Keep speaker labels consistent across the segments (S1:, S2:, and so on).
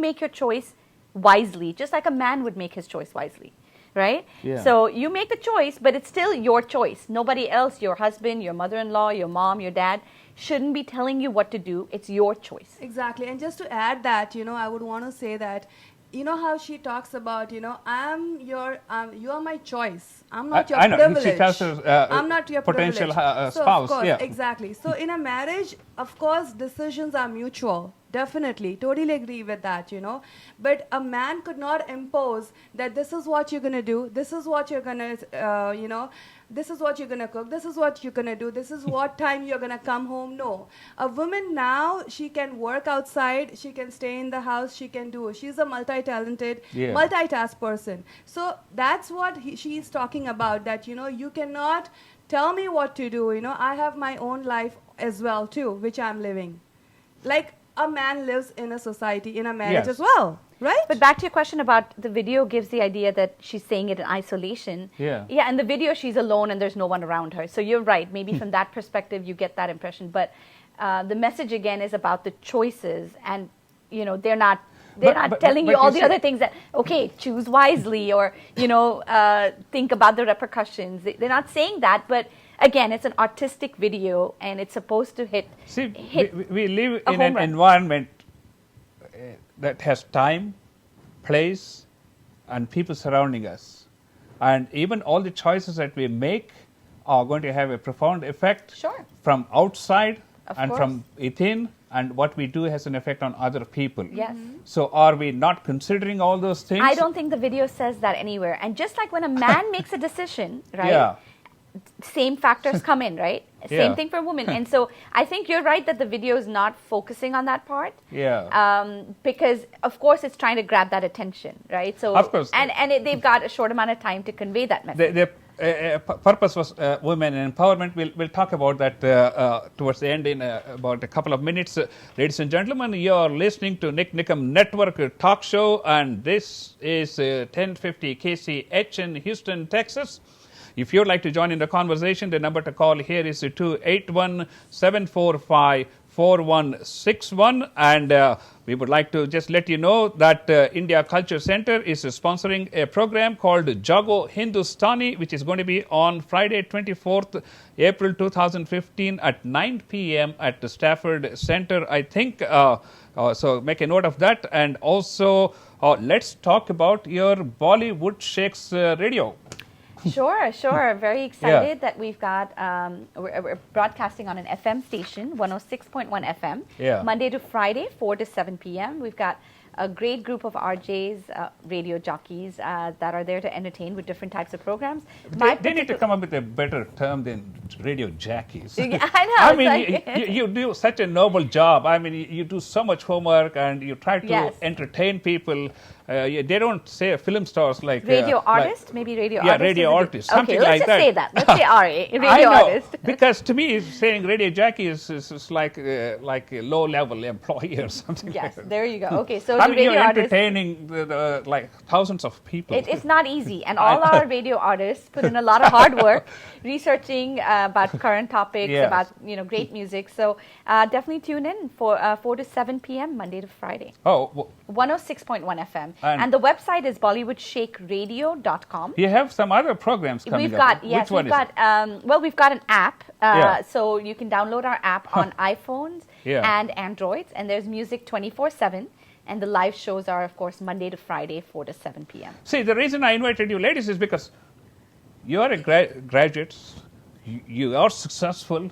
S1: make your choice wisely, just like a man would make his choice wisely, right?
S2: Yeah.
S1: So you make the choice, but it's still your choice. Nobody else, your husband, your mother-in-law, your mom, your dad, shouldn't be telling you what to do. It's your choice.
S3: Exactly. And just to add that, I would want to say that, how she talks about, you are my choice. I'm not your
S2: I know.
S3: privilege.
S2: She tells her
S3: I'm not your
S2: potential
S3: privilege. So,
S2: spouse.
S3: of course,
S2: Yeah.
S3: exactly. So in a marriage, of course, decisions are mutual. Definitely. Totally agree with that, But a man could not impose that this is what you're going to do. This is what you're going to, this is what you're going to cook. This is what you're going to do. This is what time you're going to come home. No. A woman now, she can work outside. She can stay in the house. She can do. She's a multi-talented, multitask person. So that's what she's talking about, that, you cannot tell me what to do. I have my own life as well, too, which I'm living. Like a man lives in a society, in a marriage as well. Right?
S1: But back to your question about the video gives the idea that she's saying it in isolation.
S2: Yeah.
S1: Yeah, in the video she's alone and there's no one around her. So you're right. Maybe from that perspective you get that impression. But the message again is about the choices, and they're not telling you all the other things that, okay, choose wisely, or think about the repercussions. They're not saying that, but again, it's an artistic video and it's supposed to hit.
S2: See, we live in an environment that has time, place, and people surrounding us. And even all the choices that we make are going to have a profound effect from outside and from within, and what we do has an effect on other people.
S1: Yes.
S2: So are we not considering all those things?
S1: I don't think the video says that anywhere. And just like when a man makes a decision, right?
S2: Yeah.
S1: Same factors come in, right? Same thing for women. And so I think you're right that the video is not focusing on that part.
S2: Yeah.
S1: Because, of course, it's trying to grab that attention, right? So,
S2: of course.
S1: And they've got a short amount of time to convey that message.
S2: The purpose was women empowerment. We'll talk about that towards the end in about a couple of minutes. Ladies and gentlemen, you are listening to Nikam Network Talk Show, and this is 1050 KCH in Houston, Texas. If you'd like to join in the conversation, the number to call here is 281-745-4161. And we would like to just let you know that India Culture Center is sponsoring a program called Jago Hindustani, which is going to be on Friday, 24th April 2015 at 9 p.m. at the Stafford Center, I think. So make a note of that. And also, let's talk about your Bollywood Shakes radio.
S1: Sure. Very excited that we've got, we're broadcasting on an FM station, 106.1 FM, Monday to Friday, 4 to 7 p.m. We've got a great group of RJs, radio jockeys that are there to entertain with different types of programs.
S2: They need to come up with a better term than radio jockeys.
S1: I know.
S2: I mean, you do such a noble job. I mean, you do so much homework and you try to entertain people. They don't say film stars like
S1: radio artist, maybe radio artist.
S2: Yeah, radio artist, something like that.
S1: Okay, let's just say that. Let's say radio artist.
S2: Because to me, saying radio jockey is like a low-level employee or something.
S1: Yes,
S2: like that.
S1: There you go. Okay, so
S2: I mean,
S1: radio
S2: you're
S1: artist,
S2: entertaining the like thousands of people.
S1: It's not easy, and all our radio artists put in a lot of hard work researching about current topics, about great music. So definitely tune in for 4 to 7 p.m. Monday to Friday. 106.1 FM. And the website is BollywoodShakeRadio.com.
S2: You have some other programs coming up.
S1: We've got an app. So you can download our app on iPhones and Androids. And there's music 24/7. And the live shows are, of course, Monday to Friday, 4 to 7 p.m.
S2: See, the reason I invited you ladies is because you are a graduate. You are successful.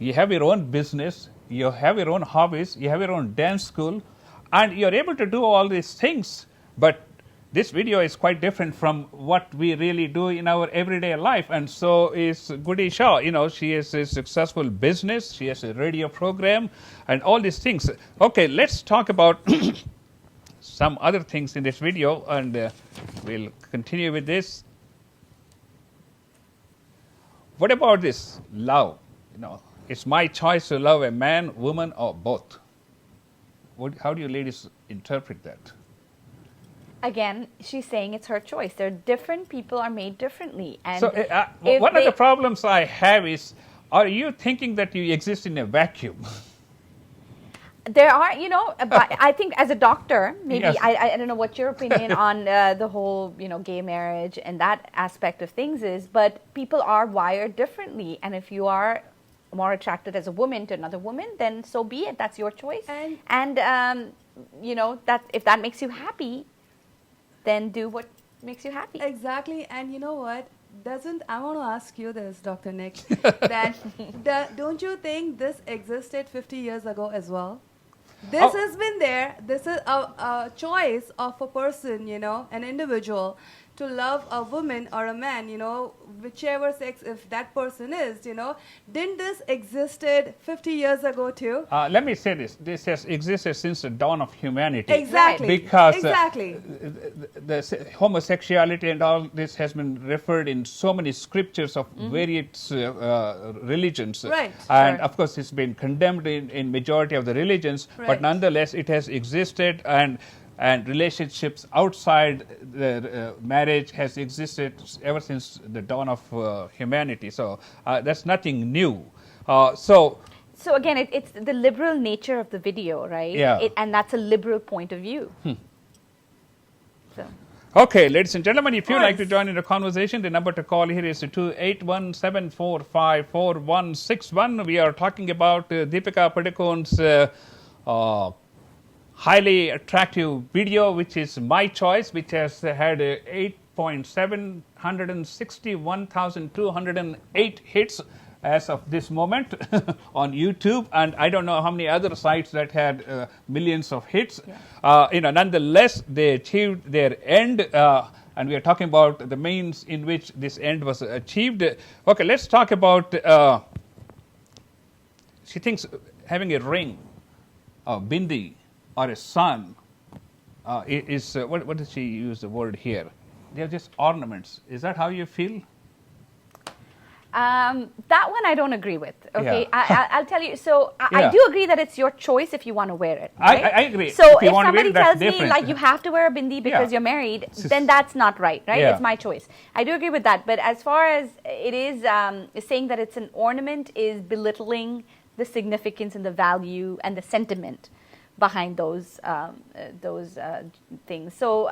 S2: You have your own business. You have your own hobbies. You have your own dance school. And you're able to do all these things. But this video is quite different from what we really do in our everyday life. And so is Guddi Shah. She has a successful business. She has a radio program and all these things. Okay, let's talk about some other things in this video, and we'll continue with this. What about this love? It's my choice to love a man, woman, or both. How do you ladies interpret that?
S1: Again, she's saying it's her choice. Different people are made differently. And
S2: so one of the problems I have is, are you thinking that you exist in a vacuum?
S1: There are, but I think as a doctor, maybe
S2: Yes.
S1: I don't know what your opinion on the whole, gay marriage and that aspect of things is, but people are wired differently. And if you are more attracted as a woman to another woman, then so be it. That's your choice. And that if that makes you happy, then do what makes you happy.
S3: Exactly. And you know what? I want to ask you this, Dr. Nick, don't you think this existed 50 years ago as well? This has been there. This is a choice of a person, an individual, to love a woman or a man, whichever sex, if that person is, Didn't this existed 50 years ago too?
S2: Let me say this. This has existed since the dawn of humanity.
S3: Exactly.
S2: Because
S3: exactly.
S2: the homosexuality and all this has been referred in so many scriptures of various religions.
S3: Right.
S2: And
S1: Sure.
S2: of course, it's been condemned in majority of the religions.
S3: Right.
S2: But nonetheless, it has existed, and relationships outside the marriage has existed ever since the dawn of humanity. So that's nothing new. So
S1: again, it's the liberal nature of the video, right?
S2: Yeah.
S1: And that's a liberal point of view. So.
S2: okay, ladies and gentlemen, if you'd like to
S3: Nice.
S2: join in the conversation, the number to call here is 281-745-4161. We are talking about Deepika Padukone's highly attractive video, which is My Choice, which has had 8,761,208 hits as of this moment on YouTube, and I don't know how many other sites that had millions of hits. Nonetheless, they achieved their end, and we are talking about the means in which this end was achieved. Okay, let's talk about. She thinks having a ring, a bindi, or a sun is what does she use the word here? They're just ornaments. Is that how you feel?
S1: That one I don't agree with. Okay,
S2: Yeah.
S1: I'll tell you. So I
S2: Yeah.
S1: do agree that it's your choice if you want to wear it. Right?
S2: I agree.
S1: So
S2: If you
S1: if
S2: want to wear
S1: somebody
S2: it, that's
S1: tells me
S2: different.
S1: like you have to wear a bindi because
S2: Yeah.
S1: you're married, then that's not right. Right?
S2: Yeah.
S1: It's my choice. I do agree with that. But as far as it is saying that it's an ornament is belittling the significance and the value and the sentiment behind those things. So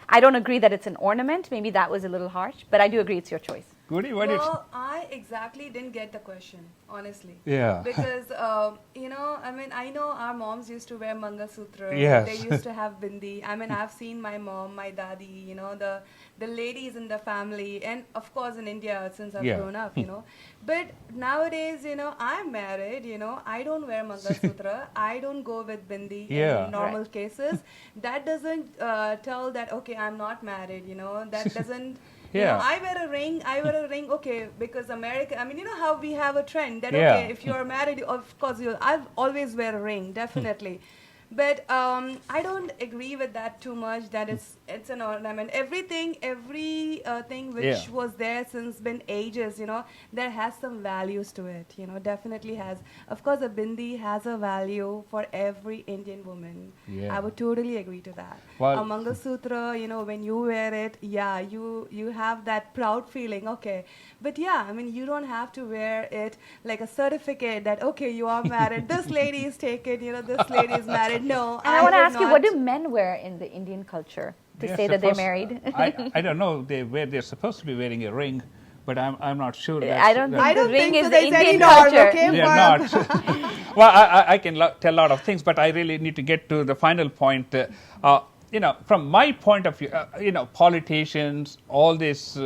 S1: I don't agree that it's an ornament. Maybe that was a little harsh, but I do agree it's your choice.
S2: Goody, what did
S3: Well, I exactly didn't get the question, honestly.
S2: Yeah.
S3: Because, I know our moms used to wear Mangalsutra.
S2: Yes.
S3: They used to have bindi. I've seen my mom, my dadi, the ladies in the family. And, of course, in India, since I've
S2: Yeah.
S3: grown up, But nowadays, I'm married, I don't wear Mangalsutra. I don't go with bindi
S2: Yeah.
S3: in normal cases. That doesn't tell that, okay, I'm not married, That doesn't...
S2: Yeah.
S3: I wear a ring, okay, because America, how we have a trend that,
S2: Yeah.
S3: okay, if you're married, of course, I'll always wear a ring, definitely. But I don't agree with that too much, that it's an ornament. Every thing which
S2: Yeah.
S3: was there since been ages, there has some values to it, definitely has. Of course, a bindi has a value for every Indian woman.
S2: Yeah.
S3: I would totally agree to that.
S2: Well-
S3: A Mangalsutra, when you wear it, you have that proud feeling, okay. But you don't have to wear it like a certificate that, okay, you are married. This lady is taken, this lady is married. No,
S1: And I want to
S3: would
S1: ask you, what
S3: not.
S1: do men wear in the Indian culture to
S2: They're
S1: say that they're
S2: supposed-
S1: married?
S2: I don't know. They're supposed to be wearing a ring, but I'm not sure.
S1: I don't think
S3: I
S1: the
S3: don't
S1: ring
S3: think
S1: is
S3: so. There's any
S1: Indian
S3: norm,
S1: culture.
S3: okay?
S2: They're not. Well, I can tell a lot of things, but I really need to get to the final point. From my point of view, politicians, all these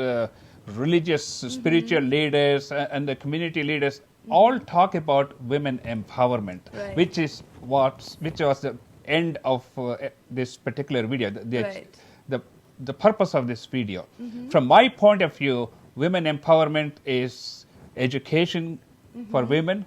S2: religious, spiritual leaders, and the community leaders all talk about women empowerment,
S3: Right.
S2: which was the end of this particular video.
S3: Right.
S2: The purpose of this video. From my point of view, women empowerment is education for women,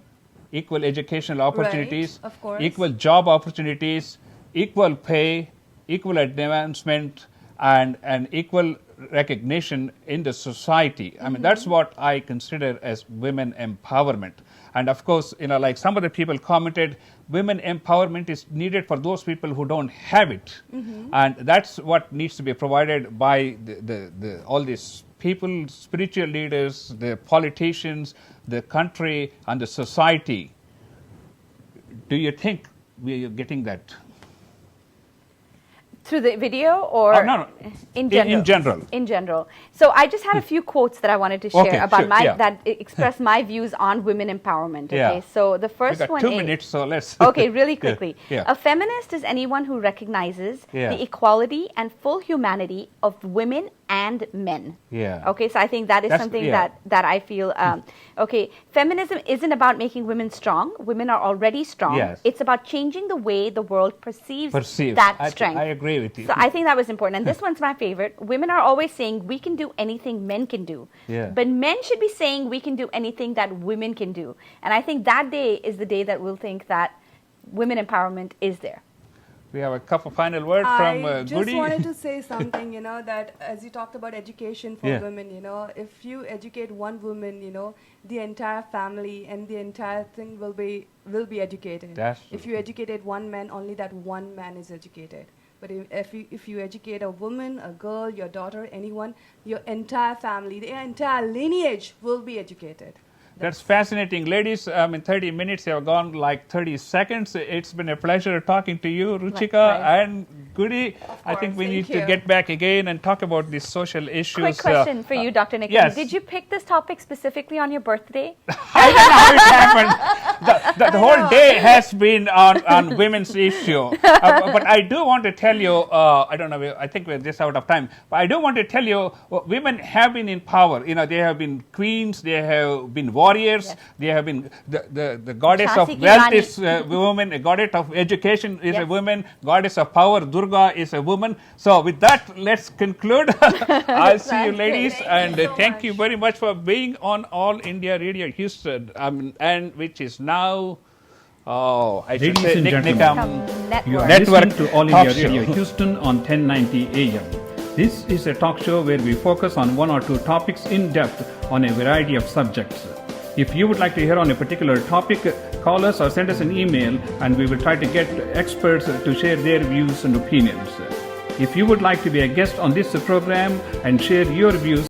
S2: equal educational opportunities,
S3: of course.
S2: equal job opportunities, equal pay, equal advancement, and equal recognition in the society. I mean, that's what I consider as women empowerment. And of course, like some of the people commented, women empowerment is needed for those people who don't have it. And that's what needs to be provided by the all these people, spiritual leaders, the politicians, the country, and the society. Do you think we are getting that?
S1: Through the video or
S2: No.
S1: in general?
S2: In general.
S1: In general. So I just had a few quotes that I wanted to share
S2: Okay,
S1: about
S2: sure,
S1: that express my views on women empowerment. Okay,
S2: Yeah.
S1: so the
S2: We
S1: first
S2: got
S1: one
S2: 2
S1: is
S2: minutes, so let's.
S1: okay, really quickly.
S2: Yeah.
S1: A feminist is anyone who recognizes
S2: Yeah.
S1: the equality and full humanity of women and men.
S2: Yeah.
S1: Okay, so I think that is something
S2: yeah.
S1: that I feel. Okay, feminism isn't about making women strong. Women are already strong.
S2: Yes.
S1: It's about changing the way the world perceives
S2: Perceives.
S1: that strength.
S2: I agree with you.
S1: So I think that was important. And this one's my favorite. Women are always saying we can do anything men can do.
S2: Yeah.
S1: But men should be saying we can do anything that women can do. And I think that day is the day that we'll think that women empowerment is there.
S2: We have a couple final words from
S3: I just
S2: Guddi.
S3: wanted to say something, that as you talked about education for
S2: Yeah.
S3: women, if you educate one woman, the entire family and the entire thing will be educated.
S2: That's
S3: if you educated one man, only that one man is educated. But if you educate a woman, a girl, your daughter, anyone, your entire family, the entire lineage will be educated.
S2: That's fascinating. Ladies, 30 minutes have gone like 30 seconds. It's been a pleasure talking to you, Ruchika
S1: Likewise.
S2: and Guddi. I think we
S3: Thank
S2: need to
S3: you.
S2: get back again and talk about these social issues.
S1: Quick question for you, Dr. Nikam.
S2: yes.
S1: Did you pick this topic specifically on your birthday?
S2: I don't know how it happened. The whole day has been on women's issue. But I do want to tell you, I don't know, I think we're just out of time. But I do want to tell you, women have been in power. They have been queens, they have been warriors,
S1: Yes.
S2: they have been, the goddess
S1: Jhansi
S2: of
S1: ki
S2: wealth
S1: Rani.
S2: is a woman, a goddess of education is a
S1: Yes.
S2: woman, goddess of power, Durga is a woman. So with that, let's conclude. I'll see you
S1: That's
S2: ladies,
S1: great.
S2: and
S3: Thank you so
S2: thank you
S3: much.
S2: very much for being on All India Radio Houston, and which is now, I should
S4: Ladies
S2: say,
S4: and gentlemen,
S1: Network.
S4: You are
S2: Network
S4: listening to All
S2: Talk
S4: India
S2: Show.
S4: Radio Houston on 1090 AM. This is a talk show where we focus on one or two topics in depth on a variety of subjects. If you would like to hear on a particular topic, call us or send us an email and we will try to get experts to share their views and opinions. If you would like to be a guest on this program and share your views,